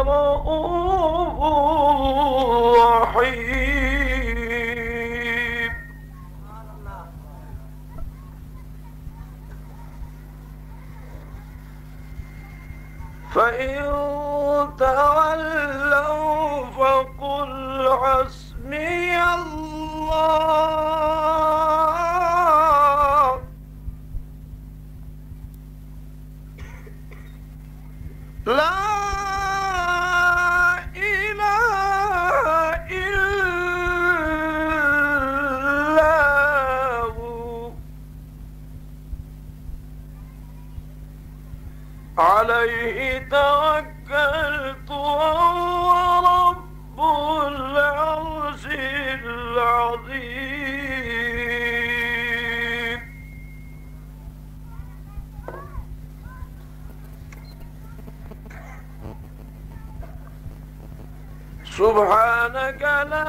رؤوف رحيم. فإن تولوا فقل حسبي الله لا إله إلا هو عليه توكلت وهو رب العرش العظيم. سبحانك لا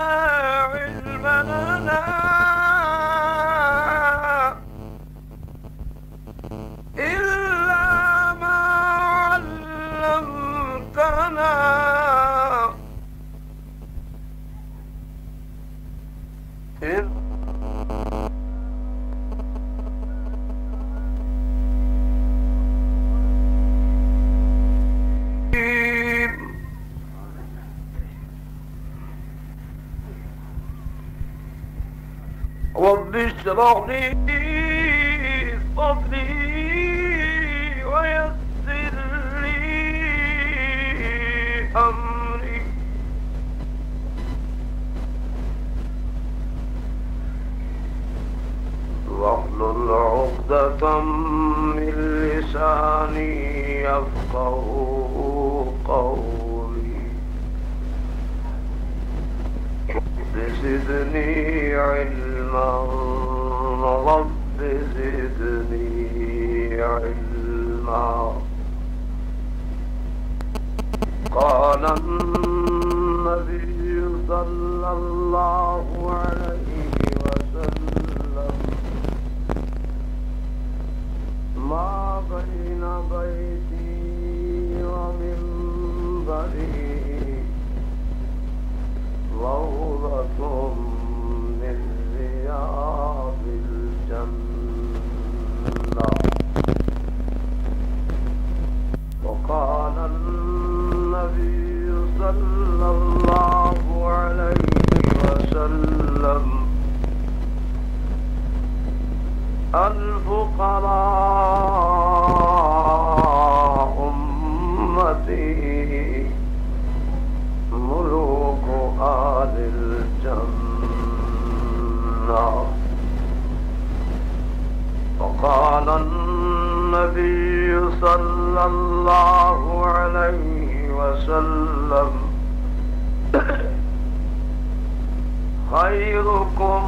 علم لنا إلا ما علمتنا رب اشرح لي صدري ويسر لي أمري واحلل عقدة من لساني يفقهوا قولي. زدني علما رب زدني علما. قال النبي صلى الله عليه وسلم ما بين بيتي ومنبري روضة من رياض الجنة. وقال النبي صلى الله عليه وسلم الفقراء أمتي ملوك آل الجنة. وقال النبي صلى الله عليه وسلم خيركم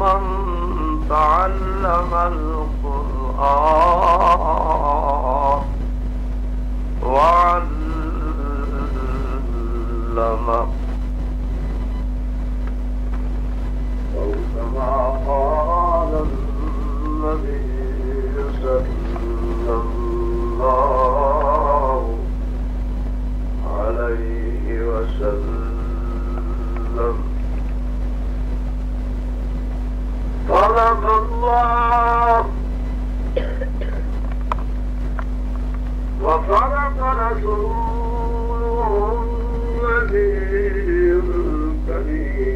من تعلم القرآن وعلمه أو كما قال النبي صلى الله عليه وسلم. صدق الله وصدق رسوله النبي الكريم.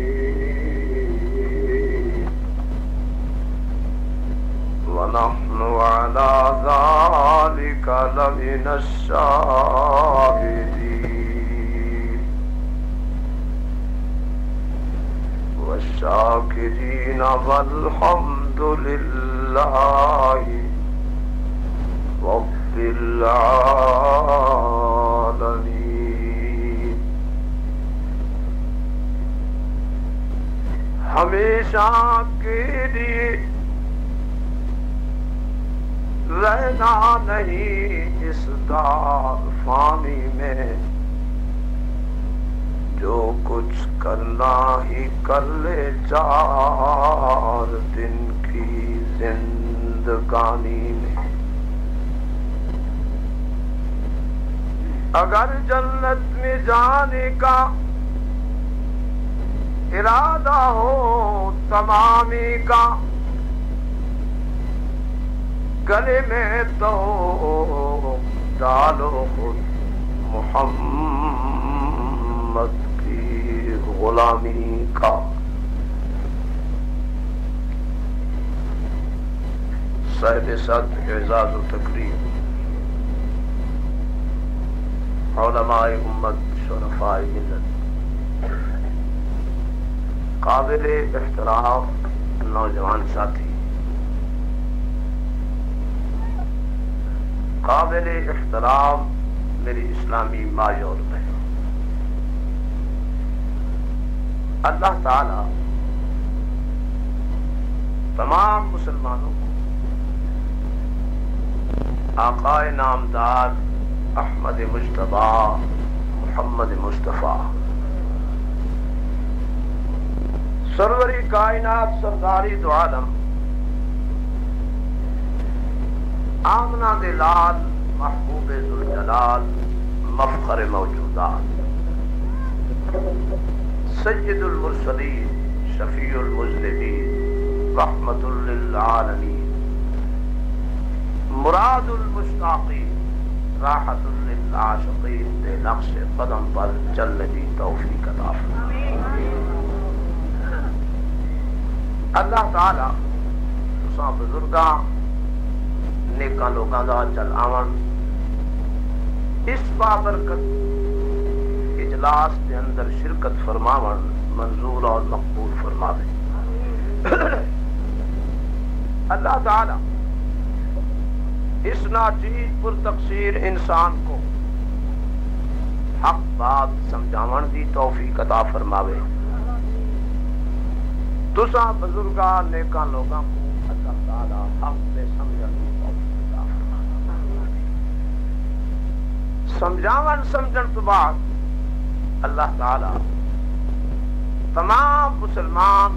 ونحن على ذلك لمن الشاهدين والشاكرين والحمد لله رب العالمين. ہمیشہ کے لیے رہنا نہیں اس دار فانی میں، جو کچھ کرنا ہی کر لے 4 دن کی زندگانی میں۔ اگر جنت میں جانے کا ارادہ ہو تمامی کا، گلے میں تو ڈالو خود محمد کی غلامی کا۔ صاحب صد اعزاز و تکریم، علماء امت، شرفاء ملت، قابل احترام نوجوان ساتھی، قابل احترام میری اسلامی مائی اور بہن، اللہ تعالی تمام مسلمانوں کو آقائے نامدار احمد مجتبی محمد مصطفیٰ سروری کائنات سرداری دو عالم آمنہ دلال محبوب ذوالجلال مفخر موجودات سید المرسلین شفیع المذنبین رحمت للعالمین مراد المشتاقین راحت للعاشقین دے نقش قدم پر چلنے دی توفیق عطا فرمائے۔ اللہ تعالی تساں بزرگاں نیکاں لوگاں دا چل آون اس بابرکت اجلاس کے اندر شرکت فرماون منظور اور مقبول فرماوے۔ اللہ تعالی اس ناچیز پر تقصیر انسان کو حق بات سمجھاون دی توفیق عطا فرماوے۔ تساں بزرگاں نیکاں لوگاں کو اللہ تعالی حق سے سمجھن دی توفیق عطا فرماوے۔ سمجھاون سمجھن تو بعد اللہ تعالی تمام مسلمان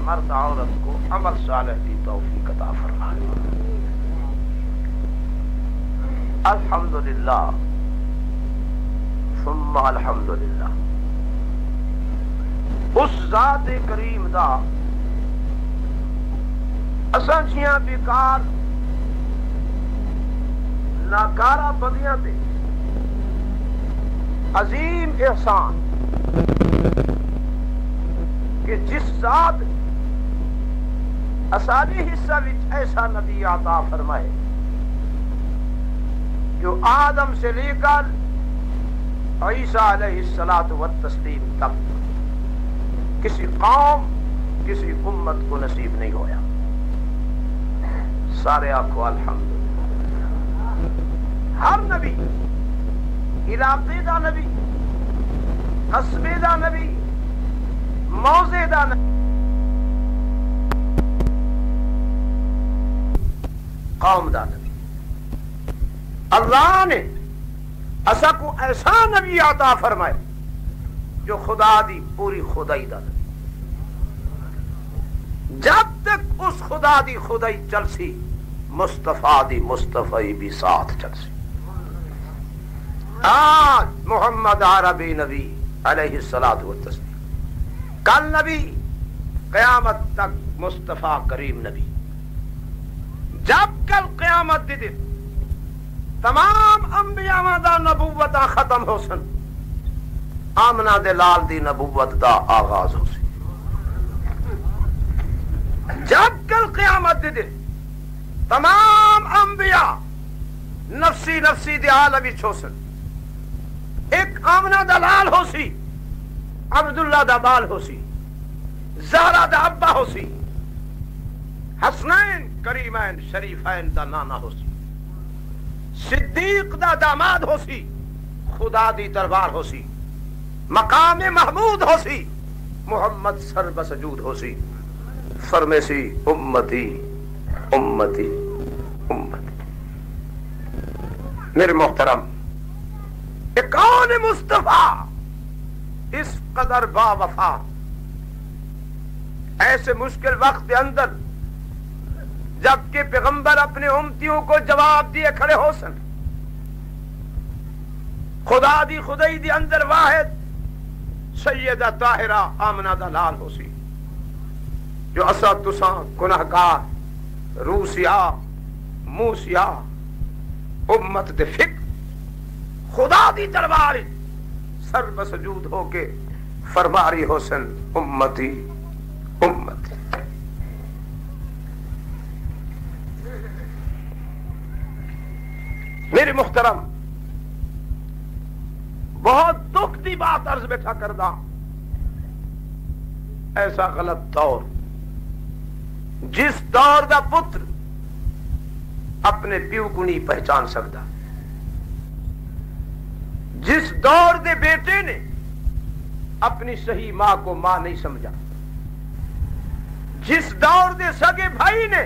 مرد عورت کو عمل صالح دی توفیق عطا فرمائے۔ الحمدللہ ثم الحمدللہ، اس ذات کریم دا اساں جیاں بیکار ناکارہ بندیاں تے عظیم احسان کہ جس ذات اسالی حصہ وچ ایسا نبی عطا فرمائے جو آدم سے لے کر عیسیٰ علیہ الصلاۃ والتسلیم تک کسی قوم کسی امت کو نصیب نہیں ہویا۔ سارے آنکھوں الحمدللہ۔ ہر نبی علاقے دا نبی، قصبے دا نبی، موضع دا نبی، قوم دا نبی، اللہ نے اسا کو ایسا نبی عطا فرمائے جو خدا دی پوری خدائی دا نبی، جب تک اس خدا دی خدائی چل سی مصطفیٰ دی مصطفی بھی ساتھ چل سی۔ آج محمد عربی نبی علیہ الصلاۃ والتسلیم، کل نبی، قیامت تک مصطفیٰ کریم نبی۔ جب کل قیامت دی دن تمام انبیاء دا نبوتاں ختم ہو سن، آمنہ دے لال دی نبوت دا آغاز ہو سی۔ جب کل قیامت دی دن تمام انبیاء نفسی نفسی دے عالم وچ ہو سن، ایک آمنہ دا لال ہو سی، عبداللہ دا بال ہو سی، زہرا دا ابا ہو سی، حسنین کریمین شریفین دا نانا ہو سی، صدیق دا داماد ہو سی، خدا دی دربار ہو سی، مقام محمود ہو سی، محمد سر بسجود ہو سی، فرمے سی امتی امتی امتی۔ میرے محترم، کون مصطفیٰ اس قدر با وفا ایسے مشکل وقت کے اندر جبکہ پیغمبر اپنے امتیوں کو جواب دیے کھڑے ہو سن، خدا دی خدائی دی اندر واحد سیدہ طاہرہ آمنہ دا لال ہو سی جو اسا تساں گناہگار روح سیاہ منہ سیاہ امت دے فکر خدا دی دربار سر بسجود ہو کے فرماری حسن امتی امتی. میرے محترم بہت دکھ دی بات عرض بیٹھا کردہ ایسا غلط دور جس دور دا پتر اپنے پیو کو نہیں پہچان سکتا جس دور دے بیٹے نے اپنی صحیح ماں کو ماں نہیں سمجھا جس دور دے سگے بھائی نے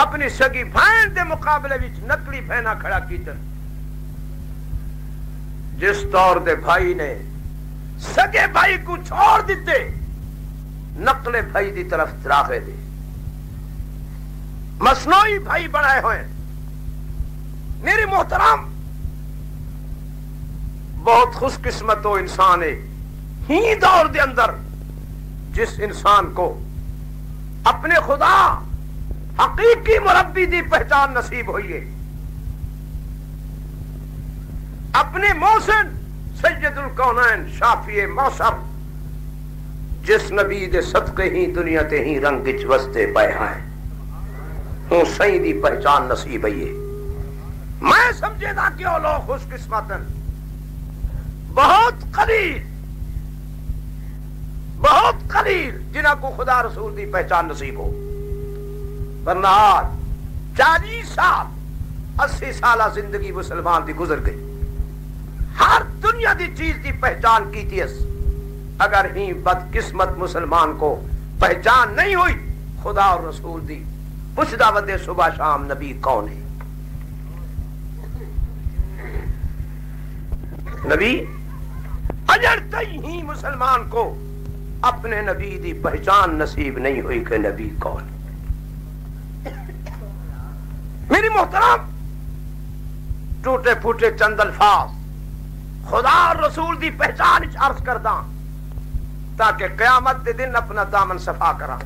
اپنی سگی بہن دے مقابلے وچ نقلی بہنا کھڑا کیتا جس دور دے بھائی نے سگے بھائی کو چھوڑ دیتے نقل بھائی دی طرف دراغے دے مصنوعی بھائی بنائے ہوئے. میری محترم بہت خوش قسمت ہو انسان ہے ہی دور دے اندر جس انسان کو اپنے خدا حقیقی مربی دی پہچان نصیب ہوئی ہے اپنے محسن سید الکونین شافی موصف جس نبی دے صدقے ہی دنیا تے ہی رنگ وچ وستے پے ہیں ہوں صحیح دی پہچان نصیب ہے. میں سمجھے دا کیوں لوگ خوش قسمتن بہت قلیل جنہاں کو خدا رسول دی پہچان نصیب ہو ورنہ آج 40 سال 80 سالہ زندگی مسلمان دی گزر گئی ہر دنیا دی چیز دی پہچان کی تھی اگر ہی بدقسمت مسلمان کو پہچان نہیں ہوئی خدا اور رسول دی پوچھ دعوت صبح شام نبی کون ہے نبی اجر تئی ہی مسلمان کو اپنے نبی دی پہچان نصیب نہیں ہوئی کہ نبی کون. میری محترم ٹوٹے پھوٹے چند الفاظ خدا اور رسول دی پہچان عرض کردہ تاکہ قیامت دے دن اپنا دامن صفا کرا.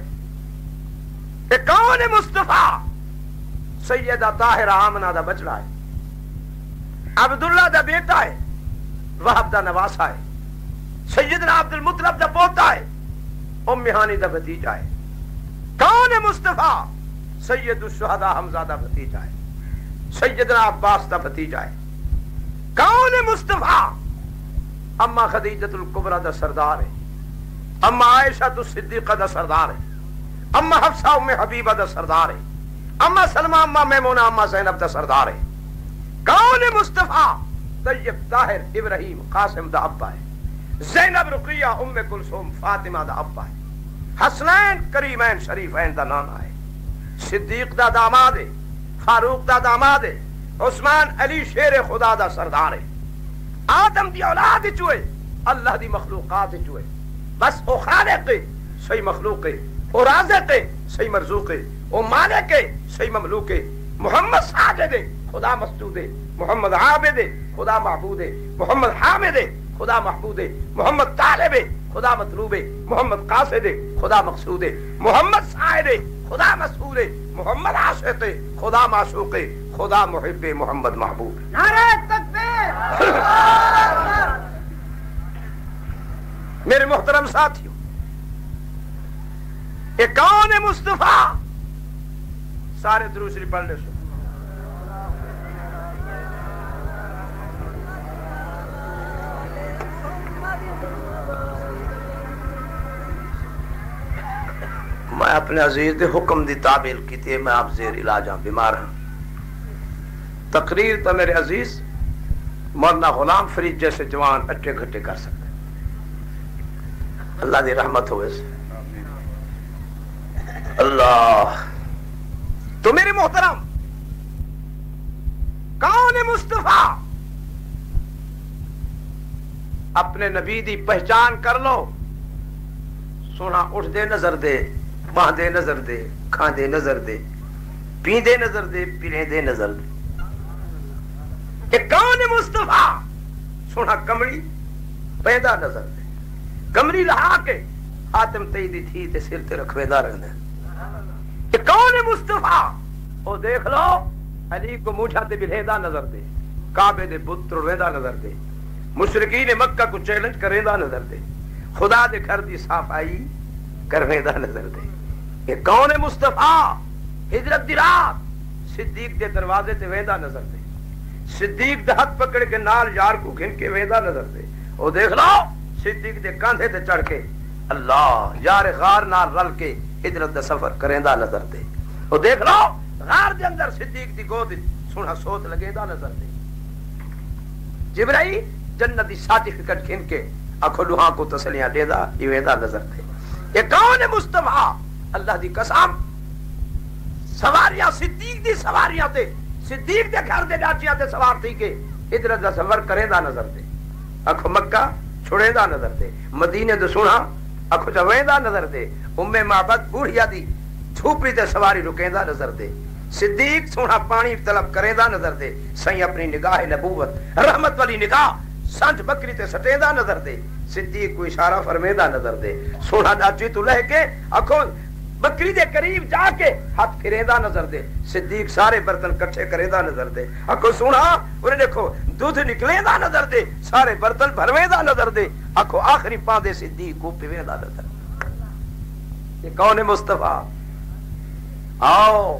کہ کون مصطفیٰ سیدہ طاہرہ آمنہ دا بچڑا ہے عبداللہ دا بیٹا ہے وہب دا نواسا ہے سیدنا عبد المطلب دا پوتا ہے ام ہانی دا بھتیجا ہے. کون مصطفیٰ سید الشہداء حمزہ دا بھتیجا ہے سیدنا عباس دا بھتیجا ہے. کون مصطفیٰ اما خدیجۃ الکبریٰ دا سردار ہے اما عائشہ الصدیقہ دا سردار ہے اما حفصہ ام حبیبہ دا سردار ہے اما سلمہ اما میمونہ اما زینب دا سردار ہے. کون مصطفیٰ طیب طاہر ابراہیم قاسم دا ابا ہے زینب رقیہ ام کلثوم فاطمہ دا ابا ہے حسنین کریمین شریفین دا نانا ہے صدیق دا داماد ہے فاروق دا داماد ہے عثمان علی شیر خدا دا سردار ہے. آدم دی اولاد چوئے اللہ دی مخلوقات چوئے بس او خالق ہے صحیح مخلوق ہے او رازق ہے صحیح مرزوق ہے او مالک ہے صحیح مملوک ہے. محمد ساجد ہے خدا مسجود ہے محمد عابد ہے خدا معبود ہے محمد حامد ہے خدا محبود ہے محمد طالب ہے خدا مطلوب ہے محمد قاصد ہے خدا مقصود ہے محمد سائر ہے خدا مسعود ہے محمد عاشق ہے خدا معشوق ہے خدا محب ہے محمد محبوب. نعرہ تکبیر. میرے محترم ساتھیوں یہ کون ہے مصطفیٰ سارے درود شریف پڑھ لے سو. میں اپنے عزیز دے حکم دی تعبیر کی تھی میں آپ زیر علاج ہوں بیمار ہوں. تقریر تو میرے عزیز مولانا غلام فرید جیسے جوان اٹھے گھٹے کر سکتے اللہ دی رحمت ہوئے سے اللہ. تو میرے محترم کون مصطفیٰ اپنے نبی دی پہچان کر لو. سونا اٹھ دے نظر دے باں دے نظر دے کھان دے نظر دے پین دے نظر دے پینے دے نظر دے. کہ کون مصطفیٰ سونا کمڑی پیدا نظر دے کمری لہا کے حاتم تیدی تھی تے سر تے رکھویدہ رہنے کہ کون مصطفیٰ او دیکھ لو علی کو موچھا تے بلہیدہ نظر دے کعبے دے بت رویدہ نظر دے مشرکین مکہ کو چیلنج کریدہ نظر دے خدا دے گھر دی صافائی کرویدہ نظر دے کہ کون مصطفیٰ ہجرت دی رات صدیق دے دروازے تے ویدہ نظر دے صدیق دے ہاتھ پکڑ کے نال یار کو گھن کے ویدہ نظر دے او دیکھ لو صدیق دے کاندھے تے چڑھ کے اللہ یار غار نال رل کے ہجرت دا سفر کریندہ نظر دے او دیکھ لو غار دے اندر صدیق دی گود سونا سوت لگیندہ نظر دے جبرائیل جنت دی سرٹیفکیٹ گھن کے اکھو لوہاں کو تسلیاں دے دا یہ ویدہ نظر دے یہ کون ہے مصطفیٰ اللہ دی قسم سواریاں صدیق دی سواریاں تے صدیق دے گھر دے ڈاچیاں تے سوار تھی کے ہجرت دا سفر کریندہ نظر دے اکھو مکہ چھڑیندہ نظر دے مدینے دے سونا اکھو چویندہ نظر دے معبد بوڑھیا دی جھوپڑی تے سواری رکیندہ نظر دے صدیق سونا پانی طلب کریندہ نظر دے سائیں اپنی نگاہ نبوت رحمت والی نگاہ سانج بکری تے سٹیندہ نظر دے صدیق کو اشارہ فرمیندہ نظر دے سونا ڈاچی تو لہ کے اکھو بکری دے قریب جا کے ہاتھ پھریندہ نظر دے صدیق سارے برتن کٹھے کریندہ نظر دے اکھو سونا انہیں دیکھو دودھ نکلیندہ نظر دے سارے برتن بھرویندہ نظر دے اکھو آخری پاندے صدیق کو پیویندہ نظر دے یہ کون ہے مصطفیٰ آؤ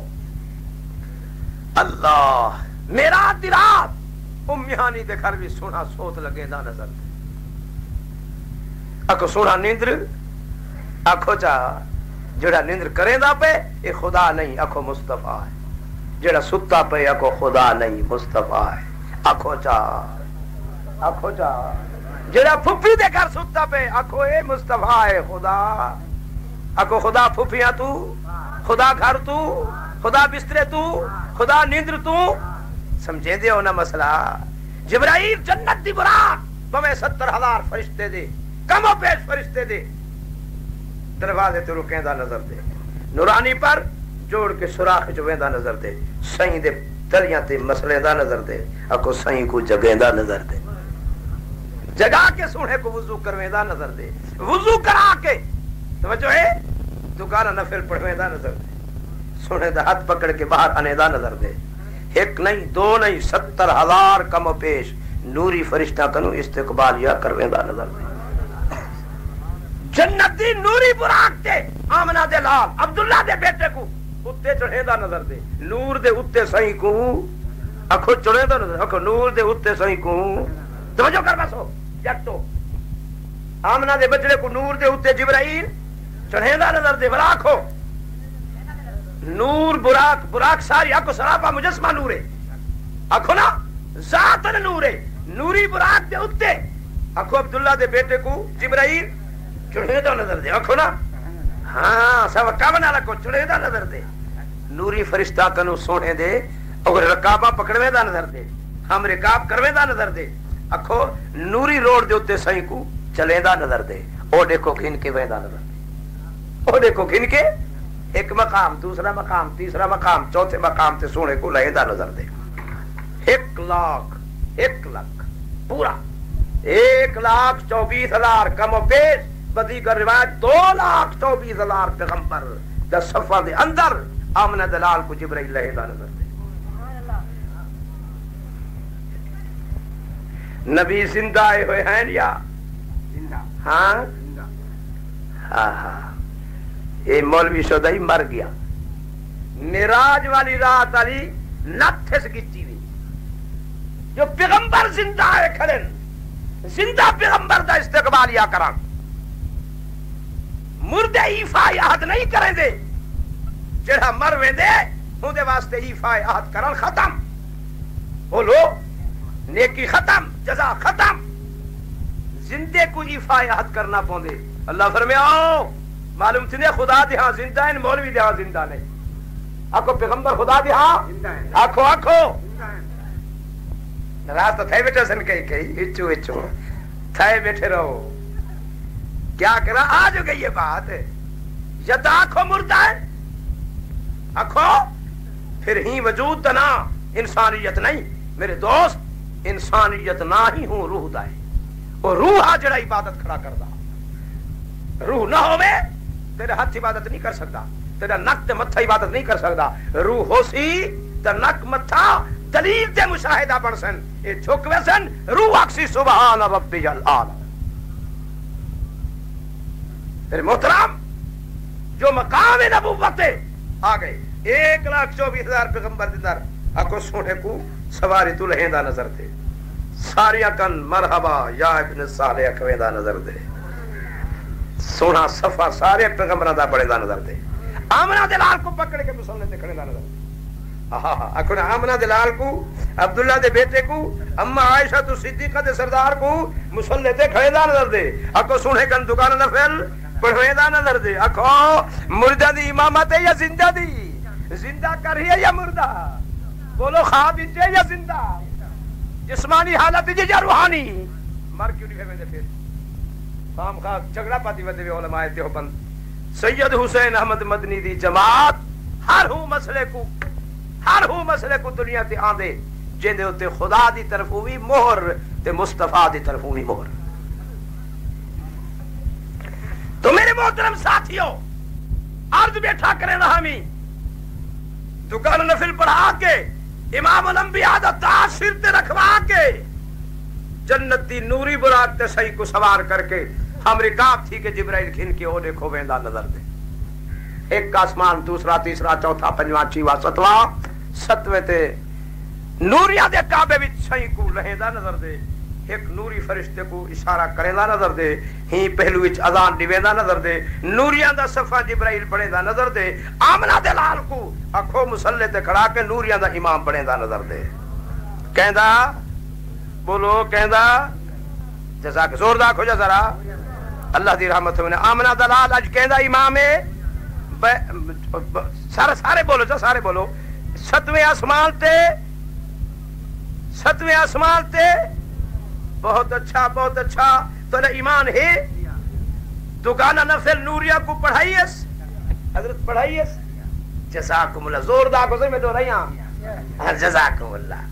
اللہ میرا دلات امیانی دے گھر بھی سونا سوت لگیندہ نظر دے اکھو سونا نیندر اکھو چاہ جڑا نیندر کریندہ پہ یہ خدا نہیں اکھو مصطفیٰ ہے جڑا ستا پہ اکھو خدا نہیں مصطفیٰ ہے اکھو چا جڑا پھپھی دے کر ستا پہ اکھو اے مصطفیٰ ہے خدا اکھو خدا پھپھیاں تو خدا گھر تو خدا بسترے تو خدا نیندر تو سمجھے دے ہونا مسئلہ جبرائیل جنت دی براق بمیں 70,000 فرشتے دے کم و پیش فرشتے دے دروازے تے رکیندہ نظر دے نورانی پر جوڑ کے سوراخ چویندہ نظر دے سائیں دے تلیاں تے مسلیندہ نظر دے اکو سائیں کو جگیندہ نظر دے جگا کے سونے کو وضو کرویندہ نظر دے وضو کرا کے توجہ ہے دکانہ نفل پڑھویندہ نظر دے سونے دا ہاتھ پکڑ کے باہر آنیدہ نظر دے ایک نہیں دو نہیں 70,000 کم و پیش نوری فرشتہ کنو استقبال یا کرویندہ نظر دے جنت دی نوری براق تے آمنہ دے لال عبداللہ دے بیٹے کو اتے چڑھیندہ نظر دے نور دے اتے سائیں کو اکھو چڑھیندہ نظر اکھو نور دے اتے سائیں کو توجہ کر بسو جٹو آمنہ دے بچڑے کو نور دے اتے جبرائیل چڑھیندہ نظر دے براق ہو نور براق ساری اکھو سراپا مجسمہ نور ہے اکھو نا ذاتن نور ہے نوری براق دے اتے اکھو عبداللہ دے بیٹے کو جبرائیل چڑھیندہ نظر دے اکھو نا ہاں سب کامنا لکھو چڑھیندہ نظر دے نوری فرشتہ کنو سونے دے اور رکابہ پکڑویندہ نظر دے ہم رکاب کرویندہ نظر دے اکھو نوری روڈ دے اتے سائیں کو چلیندہ نظر دے او دیکھو گھن کے ویندہ نظر دے او دیکھو گھن کے ایک مقام دوسرا مقام تیسرا مقام چوتھے مقام تے سونے کو لہیندہ نظر دے 1,00,000 پورا 1,24,000 کم و پیش بدی کر روایت 2,24,000 پیغمبر دا صفہ دے اندر آمنہ دلال کو جبرائیل لہیندہ نظر دے نبی زندہ آئے ہوئے ہیں یا ہاں یہ مولوی شدائی مر گیا معراج والی رات علی نتھس گچی ہوئی جو پیغمبر زندہ آئے کھڑے زندہ پیغمبر دا استقبال یا کران مردے ایفا یاد نہیں کریں دے جڑا مر ویندے ہوں دے واسطے ایفا یاد کران ختم بولو نیکی ختم جزا ختم زندے کو ایفا یاد کرنا پوندے اللہ فرماؤ معلوم تھی خدا دی ہاں زندہ ہے مولوی دی ہاں زندہ نہیں آکھو پیغمبر خدا دی ہاں آکھو نراز تو تھے بیٹھے سن کئی اچو تھے بیٹھے رہو کیا کرا آج ہو گئی یہ بات یا تو آنکھوں مردہ ہے آنکھوں پھر ہی وجود دنا انسانیت نہیں میرے دوست انسانیت نہ ہی ہوں روح دائے وہ روح آ جڑا عبادت کھڑا کردا. روح نہ ہوے تیرے ہاتھ عبادت نہیں کر سکتا, تیرا نک تے متھا عبادت نہیں کر سکتا. روح ہو سی تے نک متھا دلیل تے مشاہدہ بن سن, اے جھک ویسن روح اکسی سبحان ربی الاعلی. میرے محترم جو مقام نبوت آ گئے 1,24,000 پیغمبر دیدار اکو سونے کو سواری تو لہندا نظر دے, ساریاں کن مرحبا یا ابن صالح اکویندا نظر دے, سونا صفا سارے پیغمبراں دا بڑے دا نظر دے. آمنہ دلال کو پکڑ کے مسلے تے کھڑے دا نظر دے. اکھنا آمنہ دلال کو, عبداللہ دے بیٹے کو, اما عائشہ تو صدیقہ دے سردار کو مسلے تے کھڑے دا نظر دے. اکو سونے کن دکان نفل پڑھوے دا نظر دے. اکھو مردہ دی امامت ہے یا زندہ دی, زندہ کر ہی ہے یا مردہ, بولو خواب ہے یا زندہ, جسمانی حالت ہے یا روحانی. مر کیوں نہیں پھر پھر خام خواہ جھگڑا پاتی ودے علماء دیوبند. سید حسین احمد مدنی دی جماعت ہر ہوں مسئلے کو دنیا تے آندے جن دے اوتے خدا دی طرف ہوئی مہر تے مصطفیٰ دی طرف ہوئی مہر. تو میرے محترم ساتھیوں, عرض بیٹھا کریں نہ ہمیں دکان نفل پڑھا کے امام الانبیاء دا تاج سر تے رکھوا کے جنتی نوری براق تے صحیح کو سوار کر کے ہم رکاب تھی کہ جبرائیل کھن کے او دیکھو ویندا نظر دے. ایک آسمان, دوسرا, تیسرا, چوتھا, پنجواں, چھواں, ستواں, ستویں تے نوریاں دے کعبے وچ صحیح کو لہندا نظر دے. ایک نوری فرشتے کو اشارہ کریندا نظر دے, ہی پہلو وچ اذان دیویندا نظر دے, نوریاں دا صفہ جبرائیل بنیندا نظر دے. آمنہ دلال کو اکھو مصلے تے کھڑا کے نوریاں دا امام بنیندا نظر دے. کہندا بولو, کہندا جزاک زور دا کھو جا ذرا اللہ دی رحمت ہونے. آمنہ دلال اج کہندا امام ہے, سارے بولو جا, سارے بولو. ستویں آسمان تے بہت اچھا تو ایمان ہے. دکانہ نفل نوریہ کو پڑھائیس, حضرت پڑھائیس. جزاکم اللہ, زور دا کو سے میں دو رہی ہاں, جزاکم اللہ.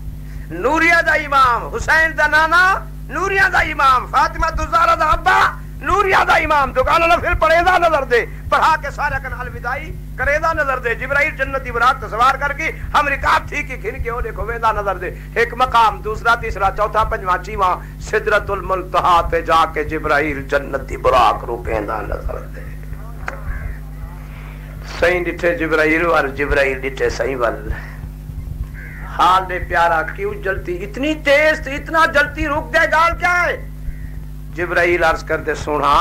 نوریہ دا امام, حسین دا نانا نوریہ دا امام, فاطمہ الزہرا دا ابا نوریہ دا امام, دکانہ نفل پڑھے دا نظر دے, پڑھا کے سارا کن الوداعی کرے دا نظر دے. جبرائیل جنتی برات سوار کر کے ہم رکاب تھی کہ کھن کے ہو دیکھو ویدا نظر دے. ایک مقام, دوسرا, تیسرا, چوتھا, پنجواں, چھواں, سدرۃ المنتہا تے جا کے جبرائیل جنتی براق روپیندا نظر دے. سائیں ڈٹھے جبرائیل اور جبرائیل ڈٹھے سائیں ول. حال دے پیارا کیوں جلتی اتنی تیز تھی, اتنا جلتی رک گئے, گال کیا ہے؟ جبرائیل عرض کر دے سونا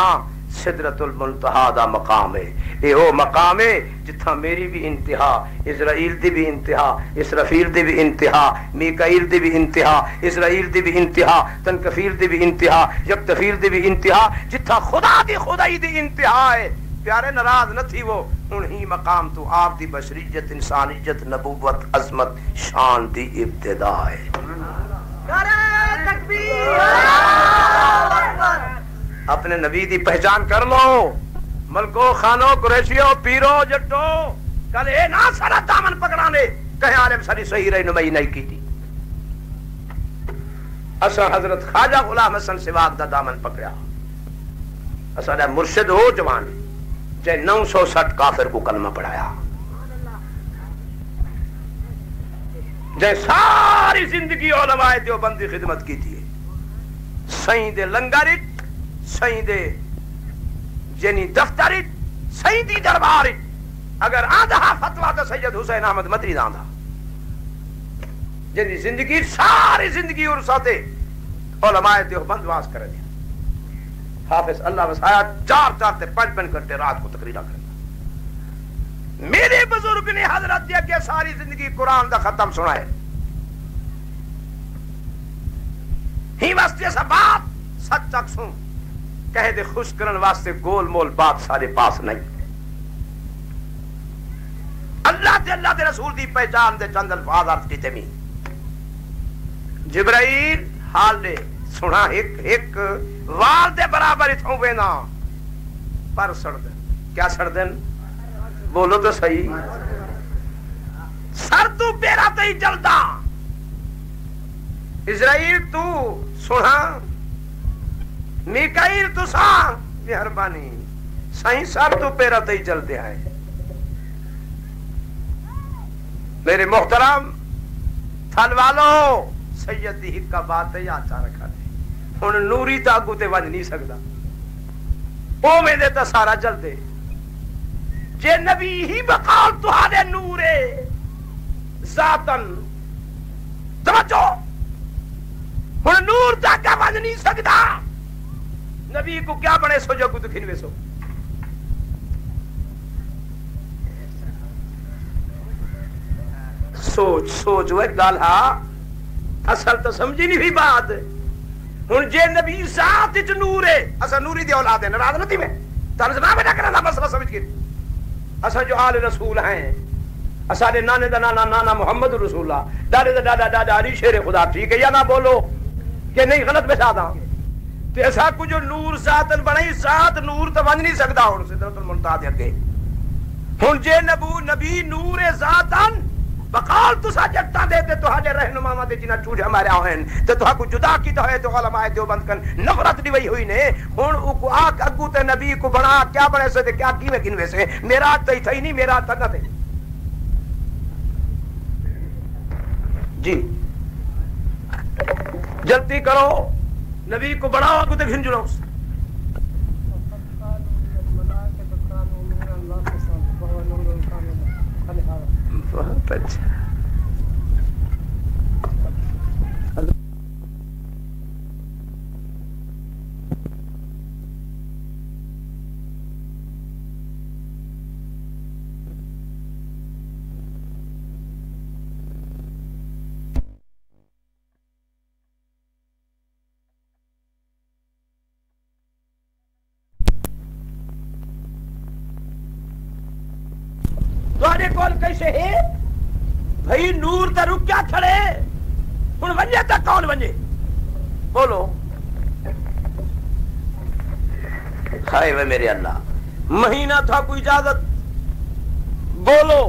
سدرۃ المنتہا دا مقام ہے, اے او مقام ہے جتھا میری بھی انتہا, اسرائیل دی بھی انتہا, اسرافیل دی بھی انتہا, میکائیل دی بھی انتہا, اسرائیل دی بھی انتہا, تنکفیل دی بھی انتہا, یکتفیل دی بھی انتہا, جتھا خدا دی خدائی دی انتہا ہے. پیارے ناراض نہ تھی وہ, انہی مقام تو آپ دی بشریت, انسانیت, نبوت, عظمت, شان دی ابتدا ہے. اپنے نبی دی پہچان کر لو. ملکو, خانو, قریشیو, پیرو, جٹو, کل اے نہ سارا دامن پکڑانے کہیں عالم ساری صحیح رہنمائی نہیں کی تھی. اسا حضرت خواجہ غلام حسن سواگ دا دامن پکڑا. اسا دا مرشد ہو جوان جے 960 کافر کو کلمہ پڑھایا, جے ساری زندگی علماء دیوبند کی خدمت کی تھی. سائیں دے لنگرت, سائیں دے جنی دفترت, سائیں دی دربارت, اگر آدھا فتوہ تو سید حسین احمد مدنی داندھا. جنی زندگی, ساری زندگی عرصاتے علماء دیوبند واس کر دیا. حافظ اللہ وسایا 4 تے 5 گھنٹے رات کو تقریرہ کرنا. میرے بزرگ نے حضرت دیا کہ ساری زندگی قرآن دا ختم سنائے. ہی واسطے سا بات سچ اکسوں کہہ دے خوش کرن واسطے گول مول بات سارے پاس نہیں. اللہ دے رسول دی پہچان دے چند الفاظ عرض کیتے میں. جبرائیل حال دے سنا ایک وار دے برابر اتھوں بینا پر سڑ دن. کیا سڑ دن؟ بولو تو صحیح. سر تو پیرا تے ہی چلتا. اسرائیل تو سنا میکائیل تو سا مہربانی سائیں سر تو پیرا تے ہی چلتے آئے. میرے محترم تھل والو سید دی ہکا بات یاد چا رکھا دے. ہن نوری تا اگوں تے ونج نہیں سکدا او میں دے تا سارا جلدے. جے نبی ہی بقال تہاڈے نور ذاتن توجہ ہن نور تا کا ونج نہیں سکدا. نبی کو کیا بنے سو جو کو دکھنوے سو. سوچ سوچ وہ گل ہا اصل تو سمجھی نہیں بھی بات. ہن جے نبی ذات وچ نور ہے اسا نوری دی اولاد ہے ناراض نہیں میں ترجمہ میں نہ کرنا مسئلہ سمجھ کے. اسا جو آل رسول ہیں اسا دے نانے دا نانا نانا محمد رسول اللہ دادے دا دادا دادا علی شیر خدا. ٹھیک ہے یا نہ بولو کہ نہیں غلط بتا دا. تے ایسا کو جو نور ذاتن بنائی ذات نور تو بن نہیں سکدا. ہن سدرۃ المنتہا دے اگے ہن جے نبی نور ذاتن بقال تسا جٹا دے تے تہاڈے رہنماواں دے جنہ چوڑے ہمارے ہوئن تے تہا کو جدا کیتا ہوئے تو علماء دیوبند کن نفرت دی وئی ہوئی نے. ہن او کو آ اگو تے نبی کو بنا کیا بنے سے تے کیا کیویں کنوے سے میرا تے تھی نہیں میرا تک تے جی جلدی کرو نبی کو بڑھاؤ اگو تے گھن جڑو. بہت اچھا. تھوڑے کول کیسے ہے بھائی نور تے رک کیا کھڑے. ہن ونجے تے کون ونجے بولو. ہائے وے میرے اللہ مہینہ تھا کوئی اجازت بولو.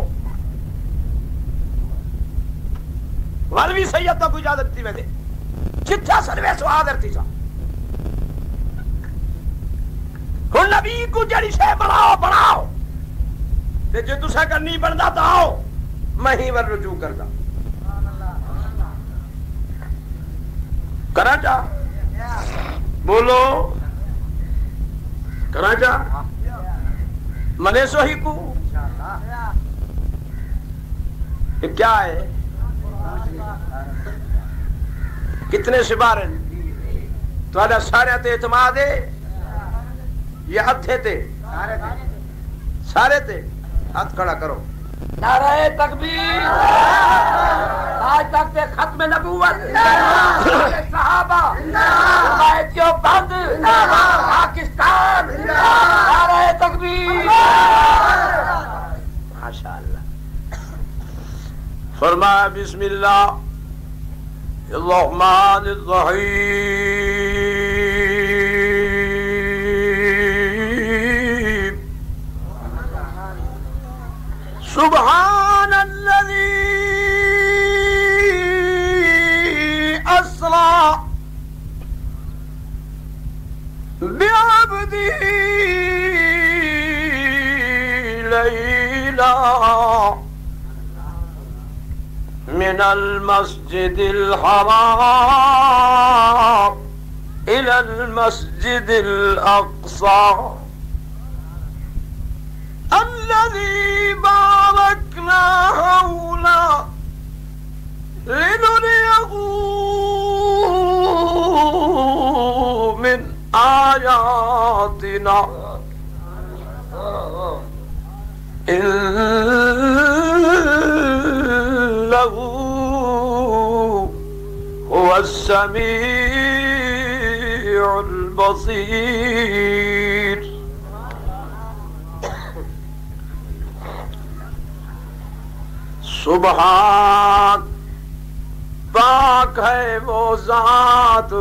ولوی سید تو کوئی اجازت تھی وے جتھا سروے سو حاضر تھی سا. ہن نبی کو جڑی شے بناؤ تے جے تسا کرنی بندا تا آؤ میں ہی ور رجوع کردا. کرا جا بولو کرا جا منے سو ہی کو کیا ہے کتنے سبارن تہاڈا سارے تے اعتماد ہے یہ اتھے تے سارے تے ہاتھ کھڑا کرو. نعرہ تکبیر آج تک تے ختم نبوت صحابہ بائتیوں بند پاکستان نعرہ تکبیر ماشاءاللہ. فرمایا بسم اللہ الرحمن الرحیم. سبحان الذي أسرى بعبده ليلا من المسجد الحرام إلى المسجد الأقصى الذي باركنا حوله لنريه من آياتنا إنه هو السميع البصير. سبحان پاک ہے وہ ذات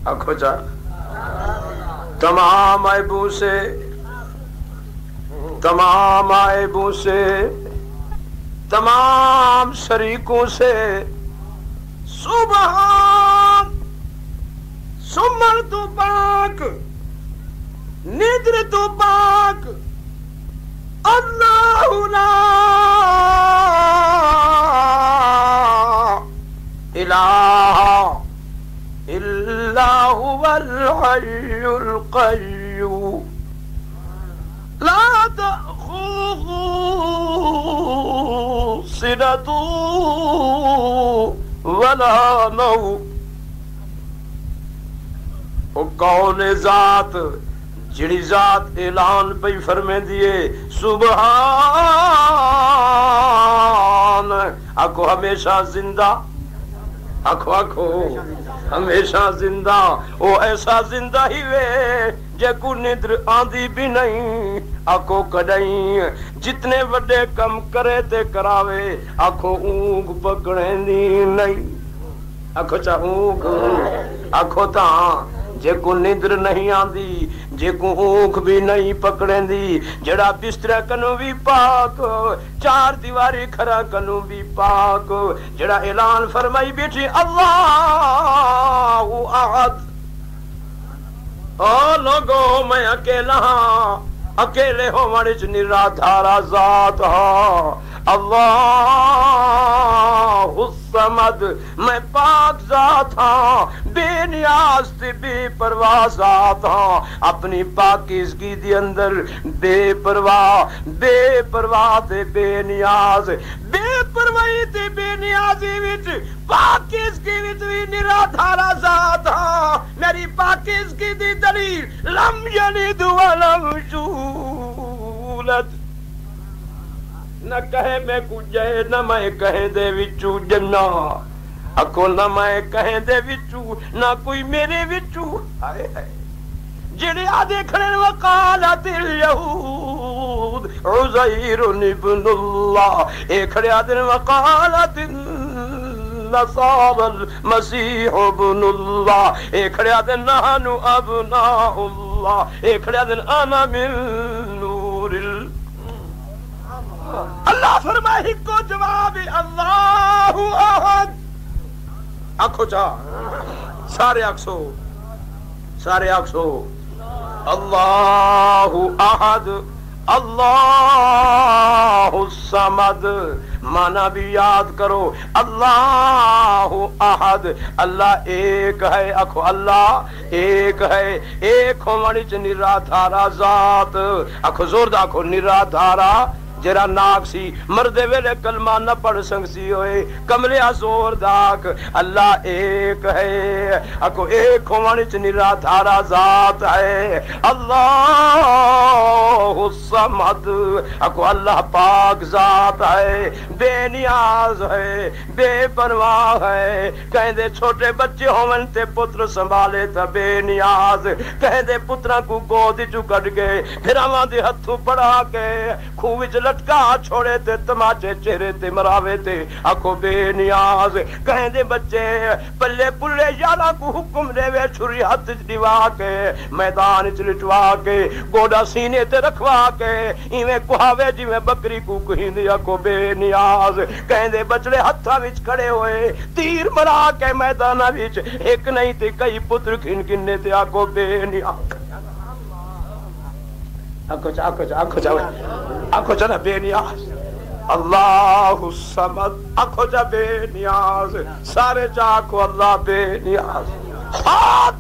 آنکھو جا تمام عیبوں سے تمام شریکوں سے. سبحان سمر تو پاک ندر تو پاک اللہ لا الہ الا هو الحي القيوم لا تأخذه سنة ولا نوم. او کون ذات جڑی ذات اعلان پہ فرمے دیے سبحان آکھو ہمیشہ زندہ آکھو آکھو ہمیشہ زندہ او ایسا زندہ ہی وے جے کو ندر آندی بھی نہیں آکھو کڈائیں جتنے وڈے کم کرے تے کراوے آکھو اونگ پکڑیں دی نہیں آکھو چاہ اونگ آکھو تاں جے کو ندر نہیں آندی جے کو اونکھ بھی نہیں پکڑیں دی جڑا بسترا کنو بھی پاک چار دیواری کھرا کنو بھی پاک جڑا اعلان فرمائی بیٹھی اللہ احد او لوگو میں اکیلا ہاں اکیلے ہو مڑچ نرادھارا ذات ہاں اللہ الصمد میں پاک ذات ہاں بے نیاز تے بے پرواہ ذات ہاں اپنی پاکیزگی دی اندر بے پرواہ تے بے نیاز بے پرواہی تے بے نیازی وچ پاکیزگی وچ وی نرادھارا ذات ہاں میری پاکیزگی دی دلیل لم یلد ولم یولد نہ کہے میں کچھ جائے نہ میں کہیں دے وچو جنہ اکو نہ میں کہیں دے وچو نہ کوئی میرے وچو آئے آئے جڑے آدھے کھڑے وقالت الیہود عزیر ابن اللہ اے کھڑے آدھے وقالت نصار المسیح ابن اللہ اے کھڑے آدھے نحن ابناء اللہ اے کھڑے آدھے انا من نور اللہ فرمائے کو جواب اللہ احد آنکھو چاہ سارے آکسو اللہ احد اللہ الصمد مانا بھی یاد کرو اللہ احد اللہ ایک ہے آنکھو اللہ ایک ہے ایک ہو مڑچ نرادھارا ذات آنکھو زور دا آنکھو نرادھارا جرا ناک سی مردے ویلے کلمہ نہ پڑھ سنگ سی ہوئے کملیا زور داک اللہ ایک ہے اکو ایک ہوانچ نرادھارا ذات ہے اللہ الصمد اکو اللہ پاک ذات ہے بے نیاز ہے بے پرواہ ہے کہیں دے چھوٹے بچے ہومن تے پتر سنبھالے تا بے نیاز کہیں دے پترہ کو گود چو کٹ گئے پھر آمان دے ہتھوں پڑا کے خووچ لٹکا چھوڑے تے تماچے چہرے تے مراوے تے آکھو بے نیاز کہیں دے بچے پلے پلے یارا کو حکم دے وے چھری ہاتھ دیوا کے میدان چلٹوا کے گوڑا سینے تے رکھوا کے ایویں کوہاوے جی میں بکری کو کہیں دے آکھو بے نیاز کہیں دے بچڑے ہتھاں وچ کھڑے ہوئے تیر مرا کے میداناں وچ ایک نہیں تے کئی پتر کھن کنے تے آکھو بے نیاز آنکھو چاہ بے نیاز اللہ الصمد آنکھو چاہ بے نیاز سارے چاہو اللہ بے نیاز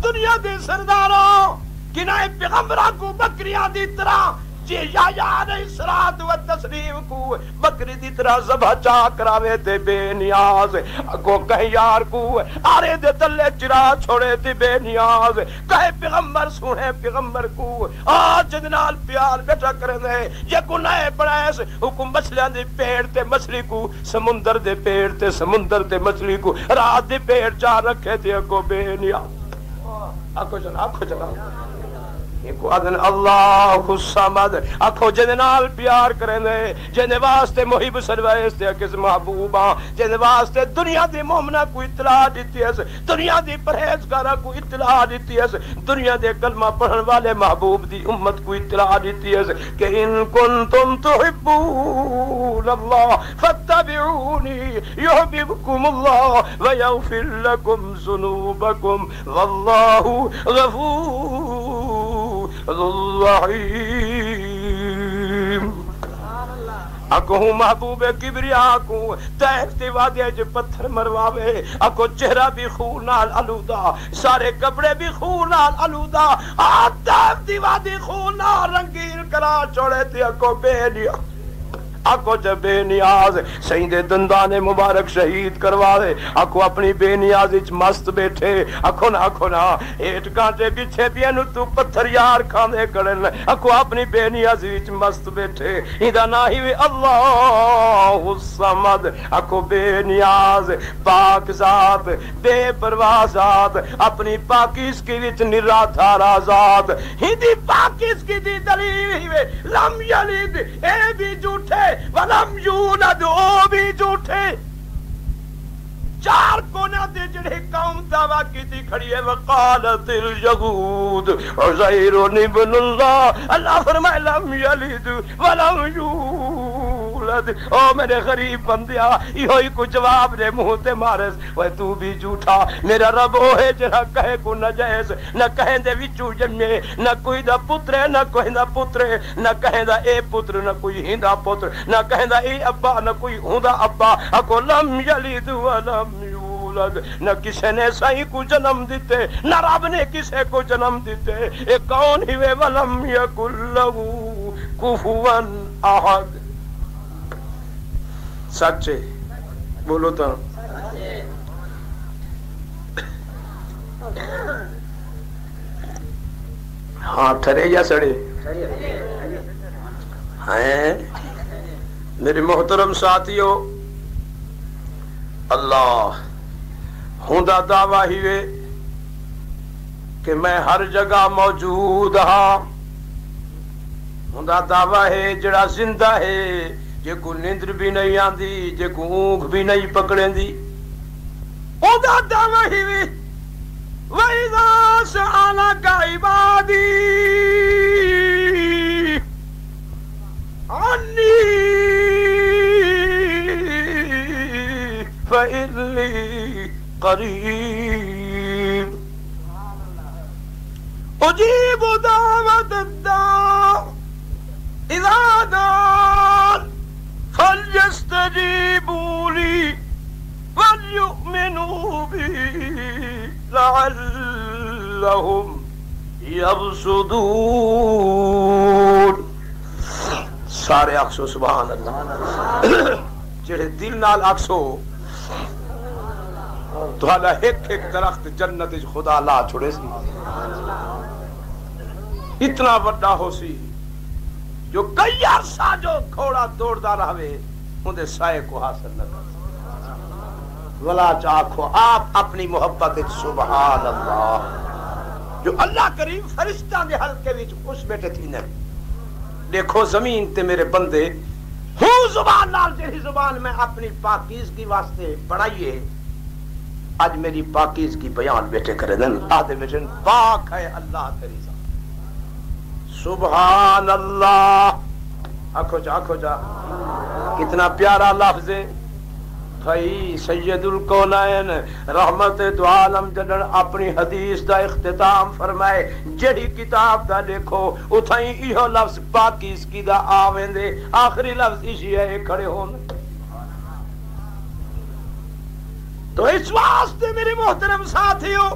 دنیا دے سرداروں کنائے پیغمبرہ کو بکریاں دی طرح جی یا علیہ الصلوۃ والتسلیم کو بکری دی طرح ذبح چا کراوے تے بے نیاز کو کہیں یار کو آرے دے تلے چرا چھوڑے تے بے نیاز کہے پیغمبر سونے پیغمبر کو آج جنال پیار بیٹھا کرے دے یہ کو نئے پڑھائیس حکم مچھلیاں دی پیڑ تے مچھلی کو سمندر دے پیڑ تے سمندر تے مچھلی کو رات دی پیڑ چا رکھے تے کو بے نیاز آکھو چلا کو آدن اللہ الصمد آکھو جن نال پیار کریں دے جن واسطے محب سرویستے کس محبوباں جن واسطے دنیا دی مومنہ کو اطلاع دیتی ہے دنیا دی پرہیزگارہ کو اطلاع دیتی ہے دنیا دے کلمہ پڑھن والے محبوب دی امت کو اطلاع دیتی ہے کہ ان کنتم تحبون اللہ فاتبعونی یحببکم اللہ ویغفر لکم ذنوبکم واللہ غفور ذو الرحیم اکو محبوب کبریا کو تحت وادی جو پتھر مرواوے اکو چہرہ بھی خون نال آلودہ سارے کپڑے بھی خون نال آلودہ تحت وادی خون نال رنگین کرا چھوڑے تھی اکو بے نیا اکو جب بے نیاز سید دندان مبارک شہید کروا دے اکو اپنی بے نیازی مست بیٹھے اکو نا ایٹ کانٹے پیچھے پینو تو پتھر یار کھاندے کرن اکو اپنی بے نیازی مست بیٹھے ہیدا نہ ہی اللہ الصمد اکو بے نیاز پاک ذات بے پرواہ ذات اپنی پاکیز کی وچ نرا تھارا ذات ہندی پاکیز کی دی دلیل ہوئے لم یلد اے بھی جھوٹے ولم یولد او بھی جھوٹے چار کونا دے جڑے قوم دعویٰ کی تھی کھڑی ہے وقالت الیہود عزیر ابن اللہ اللہ فرمائے لم یلد ولم یولد او میرے غریب بندیا یہ ہی کو جواب دے منہ تے مارس وہ تو بھی جھوٹا میرا رب وہ ہے جڑا کہے کو نجائز نہ کہیں دے وچوں جمے نہ کوئی دا پتر نہ کوئی دا پتر نہ کہیں دا اے پتر نہ کوئی ہندا پتر نہ کہیں دا اے ابا نہ کوئی ہوندا ابا اکو لم یلد ولم یولد نہ کسے نے سائی کو جنم دیتے نہ رب نے کسے کو جنم دیتے اے کون ہی ولم یکن لہو کفوا احد سچے بولو تو ہاں ٹھرے یا سڑے ہیں میرے محترم ساتھیو اللہ ہوندا دعویٰ ہی کہ میں ہر جگہ موجود ہاں ہوندا دعویٰ ہے جڑا زندہ ہے جے کو نیندر بھی نہیں آندی جے کو اونگ بھی نہیں پکڑیں دی ہوندا دعویٰ ہی وَإِذَا سَأَلَكَ عِبَادِي عَنِّي فَإِنِّي قَرِيبٌ أُجِيبُ دَعْوَةَ الدَّاعِ إِذَا دَعَانِ فَلْيَسْتَجِيبُوا لِي وَلْيُؤْمِنُوا بِي لعلهم يرشدون سارے آکسو سبحان اللہ جڑے دل نال آکسو تو حالا ایک درخت جنت خدا لا چھوڑے سی اتنا بڑا ہو سی جو کئی عرصہ جو گھوڑا دوڑدا رہے اندے سائے کو حاصل نہ کر ولا چاکھو آپ اپنی محبت سبحان اللہ جو اللہ کریم فرشتہ دے حلقے وچ خوش بیٹھے تھی نے دیکھو زمین تے میرے بندے ہوں زبان نال جہی زبان میں اپنی پاکیزگی واسطے بڑھائیے آج میری پاکیزگی بیان بیٹھے کرے دن آدھے بیٹھے پاک ہے اللہ تیری ذات سبحان اللہ آنکھو جا کتنا پیارا لفظ ہے بھائی سید الکونین رحمت دو عالم جنن اپنی حدیث دا اختتام فرمائے جڑی کتاب دا لکھو اتھائیں ایہو لفظ پاکیزگی دا آویں دے آخری لفظ اسی ہے کھڑے ہونے تو اس واسطے میرے محترم ساتھیوں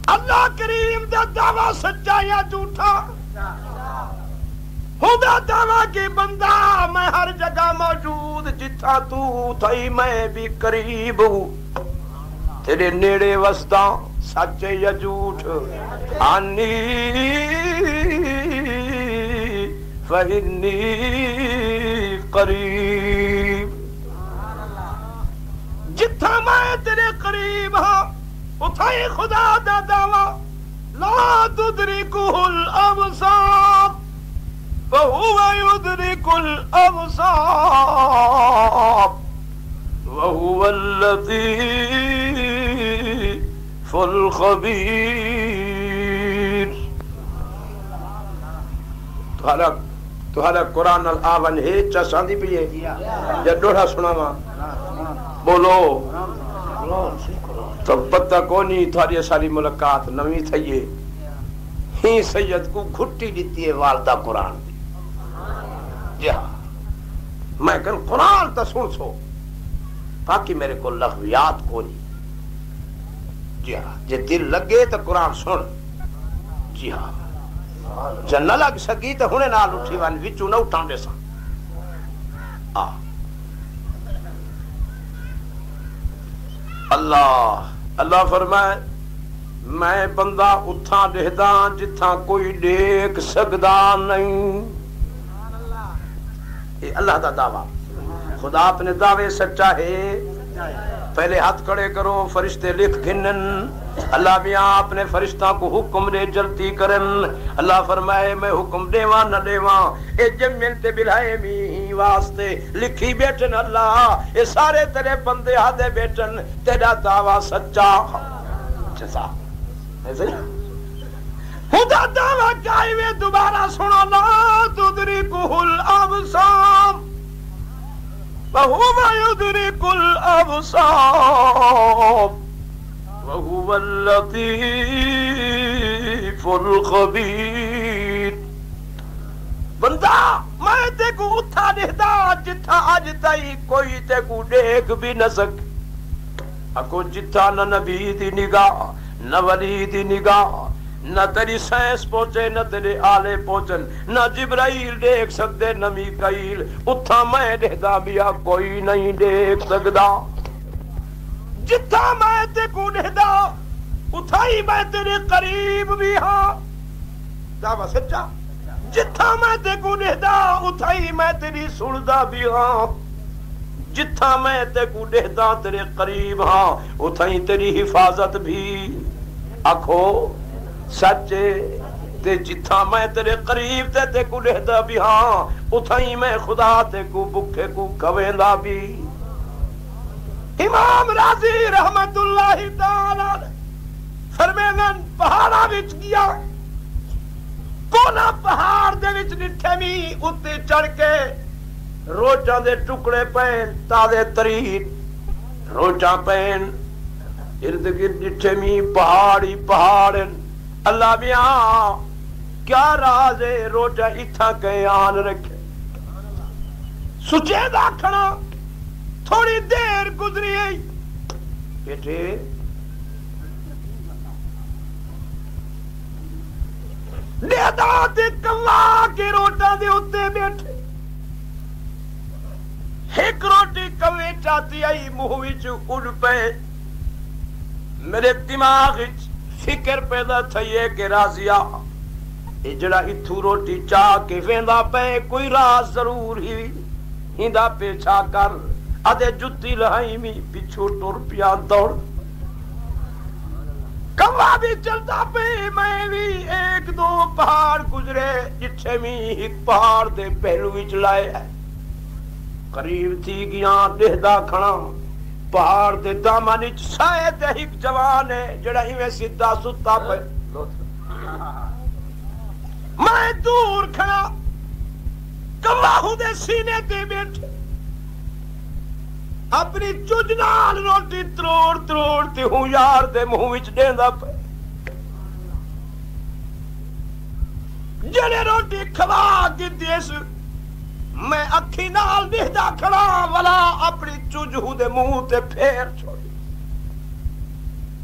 اللہ کریم دا دعویٰ سچا یا جھوٹا خدا دعویٰ کی بندہ میں ہر جگہ موجود جتھا تو تھئی میں بھی قریب ہوں تیرے نیڑے وسدا سچ یا جھوٹ آنی فإنی قریب جتھا میں تیرے قریب ہاں اتھائی خدا دا دعویٰ لا تدرکہ الابصار وہو یدرک الابصار وہو اللطیف الخبیر. تہارا قرآن آون ہے چسان دی پیے یا ڈوڑا سناوا بولو تو پتہ کونی تھاری ساری ملاقات نوی تھئیے ہی سید کو گھٹی دیتی ہے والدہ قرآن دی. جی ہاں میں کہن قرآن تا سن سو باقی میرے کو لغویات کونی. جی ہاں جے دل لگے تو قرآن سن. جی ہاں جے نہ لگ سکی تو ہونے نال اٹھی وان وچوں نہ اٹھان دے سان. اللہ فرمائے میں بندہ اتھاں دہداں جتھاں کوئی دیکھ سکدا نہیں. یہ اللہ دا دعویٰ. خدا اپنے دعوے سچا ہے. پہلے ہاتھ کھڑے کرو فرشتے لکھ گھنن. اللہ میاں اپنے فرشتہ کو حکم دے جلتی کرن. اللہ فرمائے میں حکم دیواں نہ دیواں اے جمل تے بلائے می واسطے لکھی بیٹھن. اللہ اے سارے تیرے بندے آدھے بیٹھن تیرا دعویٰ سچا. جزا خدا دعویٰ کائی وے دوبارہ سنو لا تدرکہ الابصار وَهُوَ يُدْرِكُ الْأَبْصَارَ وَهُوَ اللَّطِيفُ الْخَبِيرُ. بندہ میں تے کو اتھا دہدا جتھا آج تائی کوئی تے کو دیکھ بھی نہ سک. اکو جتھا نہ نبی دی نگاہ نہ ولی دی نگاہ نہ تیری سائنس پہنچے نہ تیرے آلے پہنچن نہ جبرائیل دیکھ سکتے نہ میکائیل. اتھا میں دہدا بیا کوئی نہیں دیکھ سکدا. جتھا میں تے کو دہدا اتھائی میں تیرے قریب بھی ہاں. دعویٰ سچا. جتھا میں تے کو دہدا اتھائی میں تیری سندا بھی ہاں. جتھا میں تے کو دہدا تیرے قریب ہاں اتھائی تیری حفاظت بھی. آکھو سچے تے جتھا میں تیرے قریب تے کو دہدا بھی ہاں اتھائی میں خدا تے کو بکھے کو کھویندا بھی. امام راضی رحمت اللہ تعالی فرمیندن پہاڑا وچ گیا کونا پہاڑ دے وچ ڈٹھے می اتے چڑھ کے روچاں دے ٹکڑے پین تازے ترین روچاں پین ارد گرد ڈٹھے می پہاڑی پہاڑن. اللہ بیاں کیا راز ہے روچا اتھا کے آن رکھے. سچے دا کھڑا تھوڑی دیر گزری ہے بیٹے دیدا تے کلا کے روٹا دے اتے بیٹھے. ایک روٹی کوے چاہتی آئی منہ وچ اڑ پے. میرے دماغ وچ فکر پیدا تھئیے کہ رازیا اجڑا اتھو روٹی چاہ کے ویندا پے کوئی راز ضرور ہی ہندا پیچھا کر آدھے جتی لہائی می پچھو ٹور پیا دوڑ. کوا بھی چلتا پے میں بھی ایک دو پہاڑ گزرے جتھے می ایک پہاڑ دے پہلو وچ لائے قریب تھی گیا دہدا کھڑا. پہاڑ دے دامن وچ سائے تے ایک جوان ہے جڑا ایویں سیدھا ستا پے. میں دور کھڑا کواہو دے سینے تے بیٹھے اپنی چج نال روٹی تروڑ تروڑ تے ہوں یار دے منہ وچ دیندا پے. جڑے روٹی کھوا دتی اس میں اکھی نال دہدا کھڑا ولا اپنی چجہو دے منہ تے پھیر چھوڑی.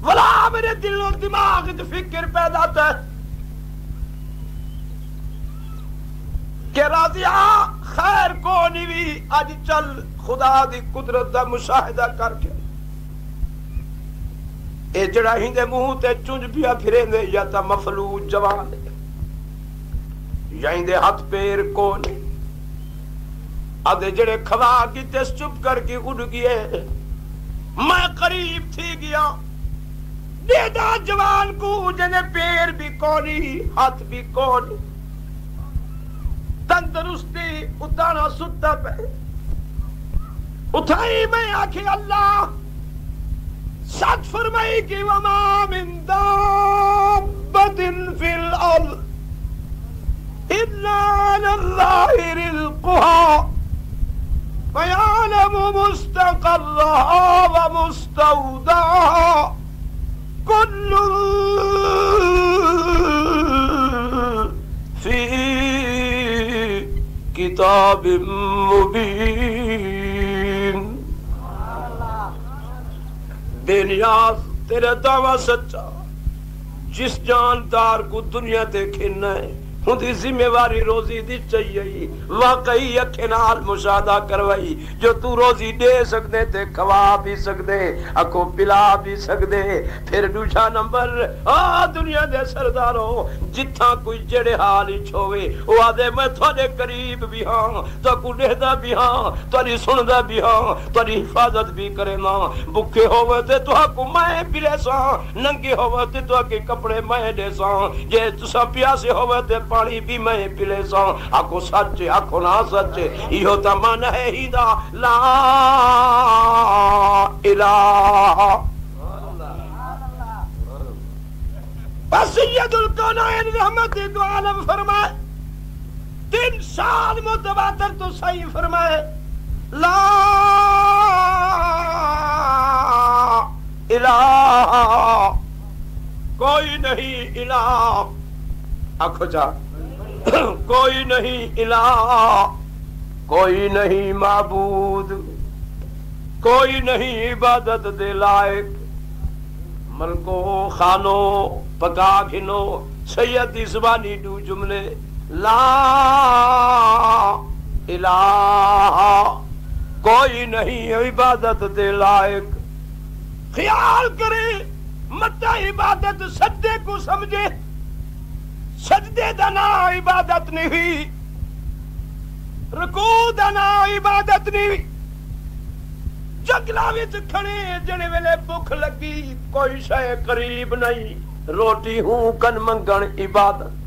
ولا میرے دل و دماغ وچ فکر پیدا تھا کہ راضیا خیر کو نہیں بھی اج چل خدا دی قدرت دا مشاہدہ کر کے اے جڑا ہندے منہ تے چنج پیا پھریندے یا تا مفلوج جوان یا ہندے ہاتھ پیر کو نہیں. آدھے جڑے کھوا کی تے چپ کر کے اڑ گئے. میں قریب تھی گیا دیدا جوان کو جنے پیر بھی کونی ہاتھ بھی کونی تندرستی اتانا ستا پہ اٹھائی میں آکھی اللہ سچ فرمائی کہ وما من دابت فی الارض الا علی اللہ رزقها ويعلم مستقرها ومستودعها كل في كتاب مبين بے نیاز تیرا دعویٰ سچا جس جاندار کو دنیا دیکھنا ہے خودی ذمہ واری روزی دی چاہیے واقعی اکھے نال مشاہدہ کروائی جو تو روزی دے سکتے تے کھوا بھی سکتے اکو پلا بھی سکتے پھر دوسرا نمبر دنیا دے سرداروں جتھا کوئی جڑے حال ہی چھوے وہ آدھے میں تھوڑے قریب بھی ہاں تو کو دہدا بھی ہاں تھوڑی سندا بھی ہاں تھوڑی حفاظت بھی کرے نا بکے ہوئے تے تو کو میں پلے ساں ننگے ہوئے تے تو کے کپڑے میں دے ساں جے تسا پیاسے ہوئے تے پانی بھی میں پلے ساں آکو سچ آکو نہ سچ یہ تا من ہے ہی دا لا الہ بس سید الکونین رحمت دو عالم فرمائے 3 سال متواتر تو صحیح فرمائے لا الہ کوئی نہیں الہ آنکھو جا کوئی نہیں الہ کوئی نہیں معبود کوئی نہیں عبادت دے لائق ملکو خانو پکا گھنو سید زبانی دو جملے لا الہ کوئی نہیں عبادت دے لائق خیال کرے متا عبادت سجدے کو سمجھے سجدے دنا عبادت نہیں رکوع دنا عبادت نہیں جنگلا وچ کھڑے جنے ویلے بھوک لگی کوئی شے قریب نہیں روٹی ہوں کن منگن عبادت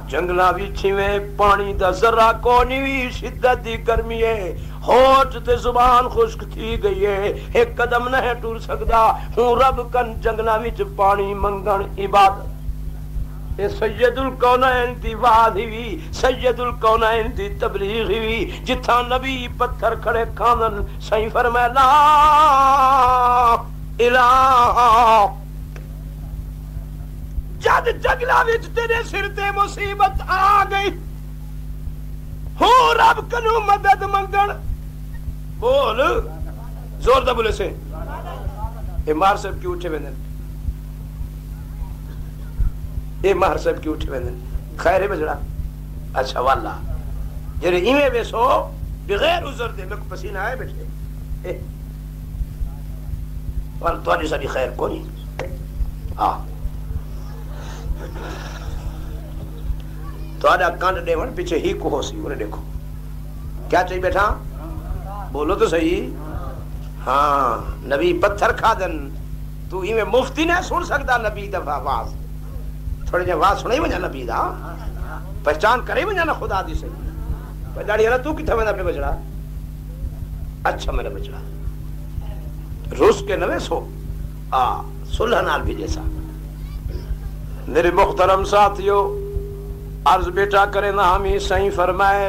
جنگلا وچ میں پانی دا ذرہ کونی وی شدت دی گرمی ہے ہوٹ تے زبان خشک تھی گئی ہے ایک قدم نہ ٹر سکدا ہوں رب کن جنگلا وچ پانی منگن عبادت سید الکونین دی وعد ہوئی سید الکونین دی تبلیغ ہوئی جتھا نبی پتھر کھڑے کھانن سائیں فرمایا لا الہ جد جنگلا وچ تیرے سر تے مصیبت آ گئی ہو رب کنو مدد منگن بول زور دا بولے سے اے مار صاحب کیوں اٹھے ویندن اے مہر صاحب کی اٹھے ویندن خیر ہے بجڑا اچھا واللہ جڑے ایویں ویسو بغیر عذر دے میں پسینہ آئے بیٹھے اور تواڈی ساری خیر کونی ہاں تواڈا کانڈ ڈیون پیچھے ہی کو ہوسی انہیں دیکھو کیا چاہیے بیٹھا بولو تو صحیح ہاں نبی پتھر کھا دن تو ایویں مفتی نہ سن سکتا نبی دفعہ آواز تھوڑے جہاں آواز سنائی وجہ نبی دا پہچان کرے وجہ نہ خدا دی سے پہچانی ہے نا تو کتھا میں اپنے بچڑا اچھا میرا بچڑا روس کے نوے سو صلح نال بھی جیسا میرے محترم ساتھیو عرض بیٹا کرے نہ ہمیں سائیں فرمائے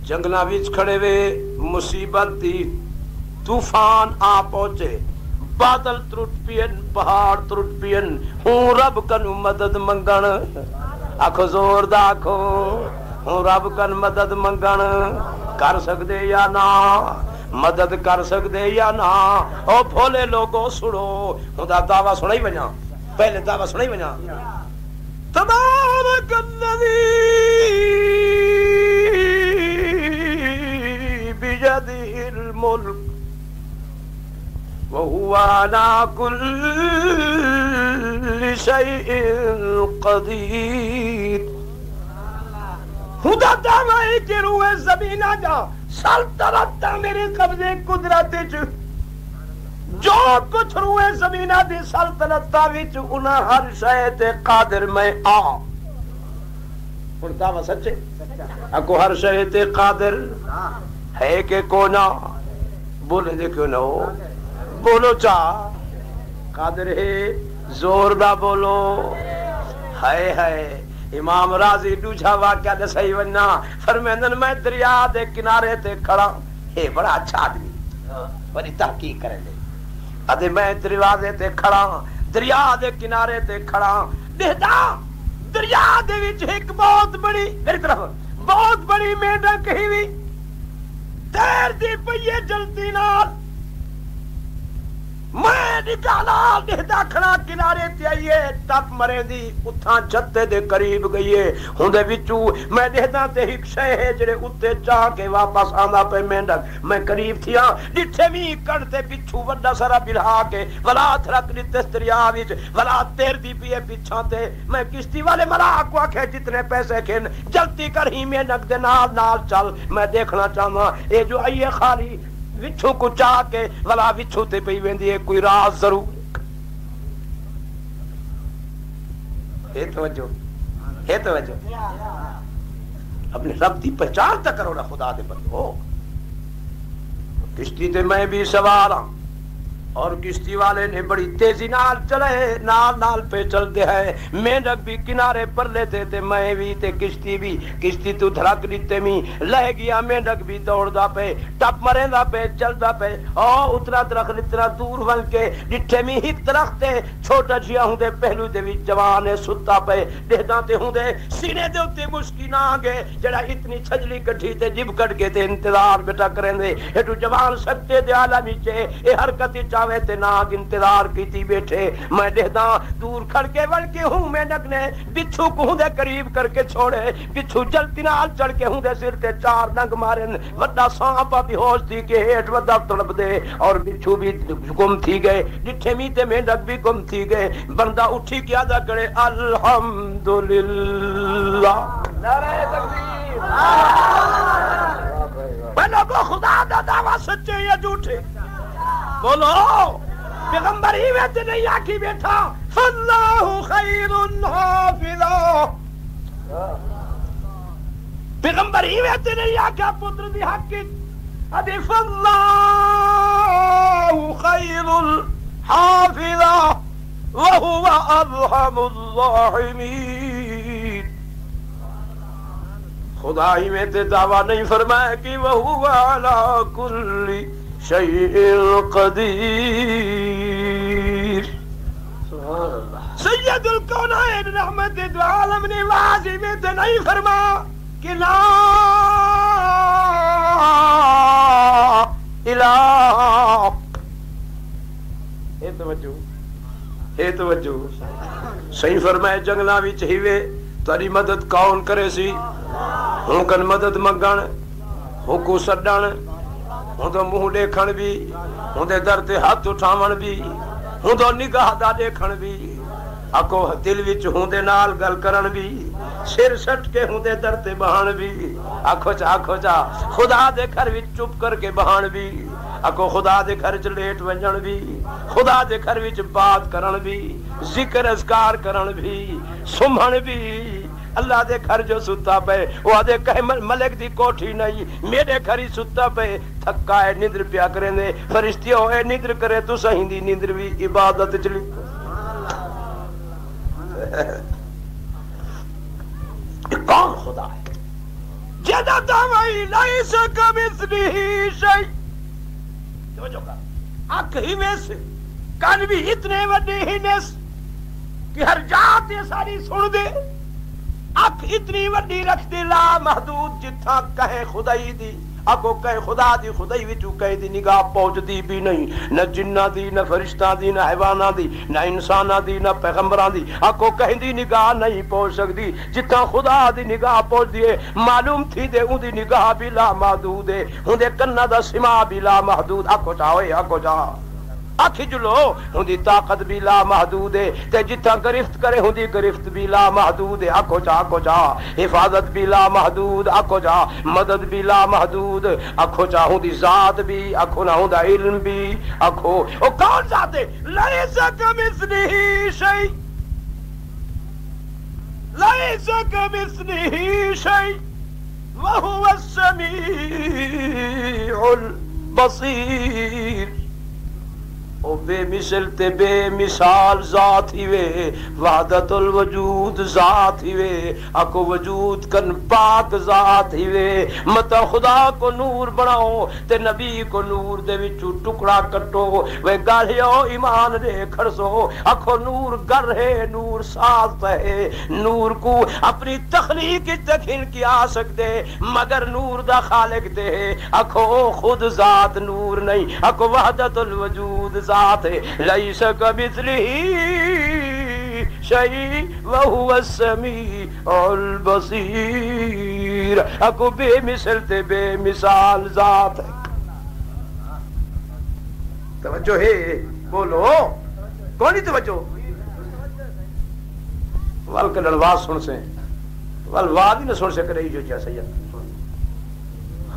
جنگلا وچ کھڑے وے مصیبت دی طوفان آ پہنچے بادل ترٹ پین پہاڑ ترٹ پین ہوں رب کنو مدد منگن آکھو زور دا آکھو ہوں رب کن مدد منگن کر سکدے یا نا مدد کر سکدے یا نا او بھولے لوگوں سنو ہوں دا دعویٰ سنائی بجا پہلے دعویٰ سنائی بجا تبارک الذی بیدہ الملک وَهُوَ عَلَىٰ كُلِّ شَيْءٍ قَدِيرٌ خدا دعوی کہ روح زمین آجا سلطنت میرے قبضے قدرت جو کچھ روئے زمینہ دی سلطنتاں وچ انہاں ہر شے تے قادر میں آ پڑھتا وا سچے اکو ہر شے تے قادر ہے کہ کونا بولے دے کیوں نہ ہو بولو چا قادر ہے زور دا بولو ہائے ہائے امام راضی دوجا واقعہ دسائی وننا فرمیندن میں دریا دے کنارے تے کھڑا ہے بڑا اچھا آدمی بڑی تحقیق کرے لے ادھے میں دروازے تے کھڑا دریا دے کنارے تے کھڑا دیکھتا دریا دے وچ ایک بہت بڑی میری طرف بہت بڑی میڈا کہی ہوئی تیر دی پئیے جلتی نال میں نکالا دیکھتا کھڑا کنارے تے آئیے ٹپ مرے دی اتھاں چھتے دے قریب گئیے ہوندے وچوں میں دیکھتا تے ایک شے ہے جڑے اتے چاہ کے واپس آندا پہ مینڈک میں قریب تھیا ڈٹھے می کڑتے پچھو وڈا سارا بلہا کے ولا تھرک نتس دریا وچ ولا تیر دی پیے پیچھاں تے میں کشتی والے ملاک کو آکھے جتنے پیسے کھن جلدی کر ہی مینڈک دے نال نال چل میں دیکھنا چاہنا اے جو آئیے خالی وچھو کو چاہ کے ولا وچھو تے پئی ویندی ہے کوئی راز ضرور ہے توجہ اپنے رب دی پہچان تک کرو نا خدا دے بندو کشتی تے میں بھی سوار ہاں اور کشتی والے نے بڑی تیزی نال چلے نال پہ چلتے ہیں مینڈک بھی کنارے پر لیتے تے میں بھی تے کشتی تو دھڑک دیتے می لہ گیا مینڈک بھی دوڑ دا پہ ٹپ مرے دا پہ چل دا پہ اتنا درخت اتنا دور ون کے ڈٹھے می ایک درخت چھوٹا جیا ہوں دے پہلو دے بھی جوان ستا پہ دیکھتا تے ہوں دے سینے دے اتے مشکی نہ آگے جڑا اتنی چھجلی کٹھی تے جب کٹ کے تے انتظار بیٹا کریں دے ایٹو جوان سکتے دے عالمی چے اے حرکتی چاوے تے ناگ انتظار کیتی بیٹھے میں دیکھتا دور کھڑ کے وڑ کے ہوں مینڈک نے بچھو کو ہوں دے قریب کر کے چھوڑے بچھو جلتی نال چڑھ کے ہوں دے سر تے چار ڈنگ مارن وڈا سانپا بھی ہوش تھی کہ ہیٹ وڈا تڑپ دے اور بچھو بھی گم تھی گئے ڈٹھے می تے مینڈک بھی گم تھی گئے بندہ اٹھی کیا دا کرے الحمدللہ نعرہ تکبیر بلو کو خدا دا دعویٰ سچے یا جھوٹے بولو پیغمبر ہی میں تے نہیں آکی بیٹھا فاللہ خیر حافظا پیغمبر ہی میں تے نہیں آکا پتر دی حق کی ادھی فاللہ خیر حافظا وہو ارحم الراحمین خدا ہی میں تے دعویٰ نہیں فرمایا کہ وہو علی کل شیء قدیر سید الکونین رحمت دو عالم نے واضح میں تو نہیں فرما کہ لا الہ اے توجہ صحیح فرمائے جنگلہ بھی چاہیے تاری مدد کون کرے سی ہوں کن مدد منگن ہوں کو سڈن ہوں تو منہ دیکھن بھی ہوں دے در تے ہاتھ اٹھاون بھی ہوں تو نگاہ دا دیکھن بھی اکو دل وچ ہوں دے نال گل کرن بھی سر سٹ کے ہوں دے در تے بہان بھی آکھو چا خدا دے گھر وچ چپ کر کے بہان بھی اکو خدا دے گھر چ لیٹ ونجن بھی خدا دے گھر وچ بات کرن بھی ذکر اذکار کرن بھی سمھن بھی اللہ دے گھر جو ستا پے وہ آدھے کہے ملک دی کوٹھی نہیں میرے گھر ہی ستا پے تھکا ہے نیندر پیا کریں دے فرشتی ہوئے نیندر کرے تو صحیح دی نیندر بھی عبادت چلی کون خدا ہے جدا دعوی لیس کمثلہ شیء توجہ کر آنکھ ہی ویسے کان بھی اتنے وڈے ہی نیس کہ ہر جات یہ ساری سن دے اکھ اتنی وڈی رکھ دی لا محدود جتھا کہے خدائی دی اکو کہے خدا دی خدائی وچوں کہے دی نگاہ پہنچ دی بھی نہیں نہ جنہ دی نہ فرشتہ دی نہ حیوانہ دی نہ انسانہ دی نہ پیغمبران دی اکو کہے دی نگاہ نہیں پہنچ سکتی جتھا خدا دی نگاہ پہنچ دیئے معلوم تھی دے ان دی نگاہ بھی لا محدود ہے ان دے کنہ دا سما بھی لا محدود اکو چاہوئے اکو چاہ آکھ جلو ہوندی طاقت بھی لا محدود ہے تے جتھاں گرفت کرے ہوندی گرفت بھی لا محدود ہے آکھو جا حفاظت بھی لا محدود آکھو جا مدد بھی لا محدود آکھو جا ہوندی ذات بھی آکھو نہ ہوندا علم بھی آکھو او کون ذات ہے لیس کمثلہ شیء لیس کمثلہ شیء وهو السمیع البصیر او بے مثل تے بے مثال ذات ہی وے وحدت الوجود ذات ہی وے اکو وجود کن پاک ذات ہی وے متا خدا کو نور بناؤ تے نبی کو نور دے وچوں ٹکڑا کٹو وے گالیو ایمان دے کھڑسو اکو نور گر ہے نور ساز ہے نور کو اپنی تخلیق تکھن کی آ سکتے مگر نور دا خالق دے اکو خود ذات نور نہیں اکو وحدت الوجود ذات ہے لیس کمثلہ شیء وہو السمیع البصیر اکو بے مثل تے بے مثال ذات ہے توجہ ہے بولو کونی توجہ وال کے لڑواز سن سے وال واد ہی نہ سن سے کرے جو کیا سید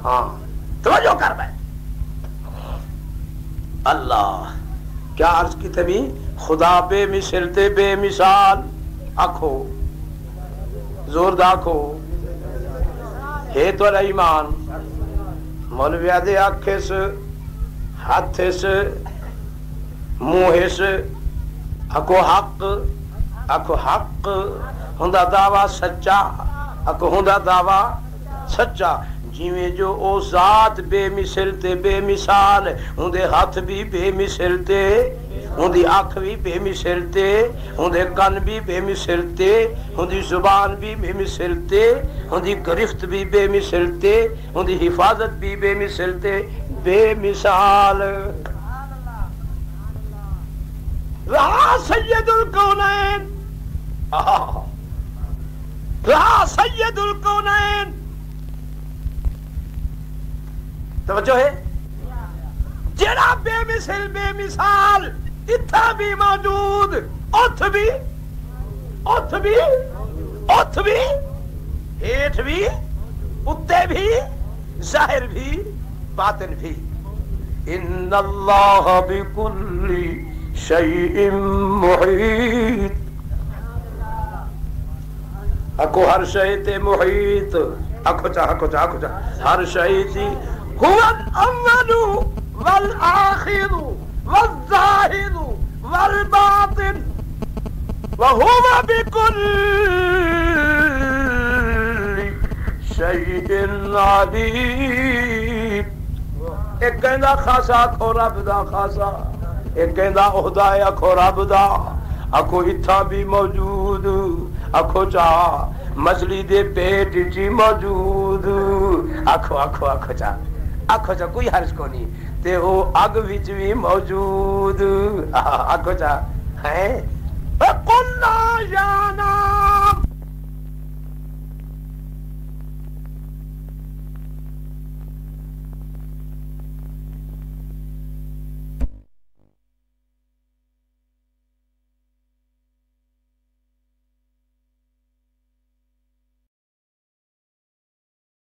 ہاں توجہ کر بھائی اللہ کیا عرض کی تھی خدا بے مثل تے بے مثال آکھو زور داکھو ہے تو ایمان مولوی دے آکھس ہاتھس منہس آکھو حق ہوندا دعویٰ سچا آکھو ہوندا دعویٰ سچا جیویں جو او ذات بے مثل تے بے مثال ہوندے ہاتھ بھی بے مثل تے ہوندی آنکھ بھی بے مثل تے ہوندے کن بھی بے مثل تے ہوندی زبان بھی بے مثل تے ہوندی گرفت بھی بے مثل تے ہوندی حفاظت بھی بے مثل تے بے مثال رہا سید الکونین رہا سید الکونین توجہ ہے جڑا بے مثل بے مثال اتھا بھی موجود اتھ بھی ہیٹھ بھی اتے بھی ظاہر بھی باطن بھی ان اللہ بکل شیء محیط اکو ہر شے تے محیط اکو چا ہر شے تے هو الأول والآخر والظاهر والباطن وهو بكل شيء عليم ایک کہندا خاصا کھو رب دا خاصا ایک کہندا عہدہ کھو رب دا اکو اتھا بھی موجود اکو چا مچھلی دے پیٹ چی موجود اکو چا آنکھو چا کوئی حرج کو نہیں تے او اگ وچ بھی موجود آنکھو چا ہے قُلْنَا يَا نَارُ